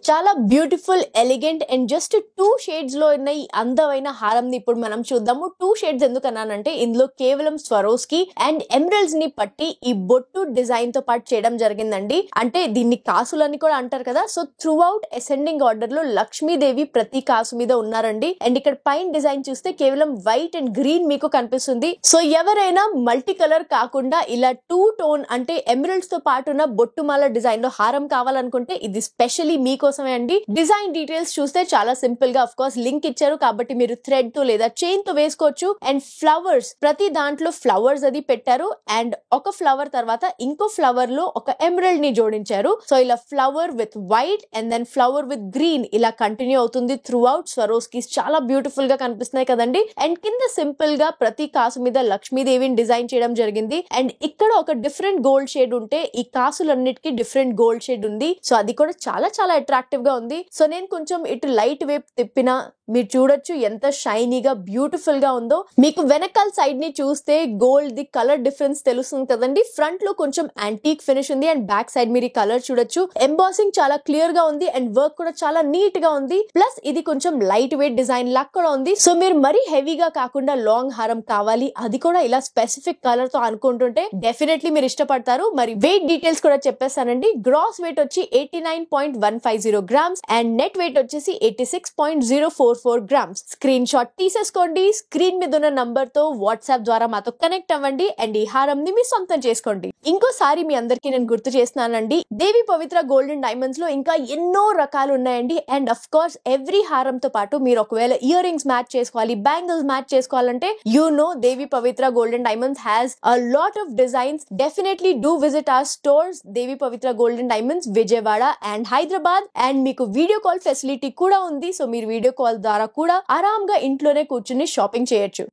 చాలా beautiful elegant and just 2 shades లో ఉన్న ఈ అందమైన హారం ని ఇప్పుడు మనం చూద్దాము. 2 షేడ్స్ ఎందుకన్నానంటే ఇందులో కేవలం స్వరోస్కి అండ్ ఎమరల్డ్స్ ని పట్టి ఈ బొట్టు డిజైన్ తో పాటు చేయడం జరిగిందండి. అంటే దీన్ని కాసులని కూడా అంటారు కదా. So through out ascending order లో లక్ష్మీదేవి ప్రతి కాసు మీద ఉన్నారండి. అండ్ ఇక్కడ పైన డిజైన్ చూస్తే కేవలం వైట్ అండ్ గ్రీన్ మీకు కనిపిస్తుంది. సో ఎవరైనా మల్టీ కలర్ కాకుండా ఇలా 2 టోన్ అంటే ఎమరల్డ్స్ తో పాటు ఉన్న బొట్టుమాల డిజైన్ లో హారం కావాలనుకుంటే ఇది స్పెషల్లీ మీకోసమే అండి. డిజైన్ డీటెయిల్స్ చూస్తే చాలా సింపుల్ గా, ఆఫ్ కోర్స్ లింక్ ఇచ్చారు కాబట్టి మీరు థ్రెడ్ తో లేదా చైన్ తో వేసుకోవచ్చు. అండ్ ఫ్లవర్స్, ప్రతి దాంట్లో ఫ్లవర్స్ అది పెట్టారు. అండ్ ఒక ఫ్లవర్ తర్వాత ఇంకో ఫ్లవర్ లో ఒక ఎమరల్డ్ ని జోడించారు. సో ఇలా flower with white and then flower with green ఇలా కంటిన్యూ అవుతుంది త్రూ అవుట్. స్వరోస్కి చాలా బ్యూటిఫుల్ గా కనిపిస్తున్నాయి కదండి. అండ్ కింద సింపుల్ గా ప్రతి కాసు మీద లక్ష్మీదేవిని డిజైన్ చేయడం జరిగింది. అండ్ ఇక్కడ ఒక డిఫరెంట్ గోల్డ్ షేడ్ ఉంటే ఈ కాసులన్నిటికీ డిఫరెంట్ గోల్డ్ షేడ్ ఉంది. సో అది కూడా చాలా చాలా అట్రాక్టివ్ గా ఉంది. సో నేను కొంచెం ఇటు లైట్ వైపు తిప్పినా మీరు చూడొచ్చు ఎంత షైనీగా బ్యూటిఫుల్ గా ఉందో. మీకు వెనకాల సైడ్ ని చూస్తే గోల్డ్ ది కలర్ డిఫరెన్స్ తెలుస్తుంది కదండి. ఫ్రంట్ లో కొంచెం యాంటీక్ ఫినిష్ ఉంది అండ్ బ్యాక్ సైడ్ మీరు ఈ కలర్ చూడొచ్చు. ఎంబాసింగ్ చాలా క్లియర్ గా ఉంది అండ్ వర్క్ కూడా చాలా నీట్ గా ఉంది. ప్లస్ ఇది కొంచెం లైట్ వెయిట్ డిజైన్ లాగా కూడా ఉంది. సో మీరు మరీ హెవీగా కాకుండా లాంగ్ హారం కావాలి, అది కూడా ఇలా స్పెసిఫిక్ కలర్ తో అనుకుంటుంటే డెఫినెట్లీ మీరు ఇష్టపడతారు. మరి వెయిట్ డీటెయిల్స్ కూడా చెప్పేస్తానండి. గ్రాస్ వెయిట్ వచ్చి 89.150 గ్రామ్స్ అండ్ నెట్ వెయిట్ వచ్చేసి 86.044 గ్రామ్స్. స్క్రీన్ షాట్ తీసేసుకోండి. స్క్రీన్ మీద ఉన్న నంబర్ తో వాట్సాప్ ద్వారా మాతో కనెక్ట్ అవ్వండి అండ్ ఈ హారం ని మీ సొంతం చేసుకోండి. ఇంకోసారి మీ అందరికి నేను గుర్తు చేస్తున్నానండి, Devi Pavitra gold and diamonds లో ఇంకా ఎన్నో రకాలు ఉన్నాయండి. అండ్ అఫ్ కోర్స్ ఎవ్రీ హారంతో పాటు మీరు ఒకవేళ ఇయర్ రింగ్స్ మ్యాచ్ చేసుకోవాలి, బ్యాంగిల్స్ మ్యాచ్ చేసుకోవాలంటే Devi Pavitra gold and diamonds has a lot of designs. Definitely do visit our stores Devi Pavitra gold and diamonds Vijayawada and Hyderabad. And మీకు వీడియో కాల్ ఫెసిలిటీ కూడా ఉంది. సో మీరు వీడియో కాల్ ద్వారా కూడా ఆరాంగా ఇంట్లోనే కూర్చుని షాపింగ్ చేయొచ్చు.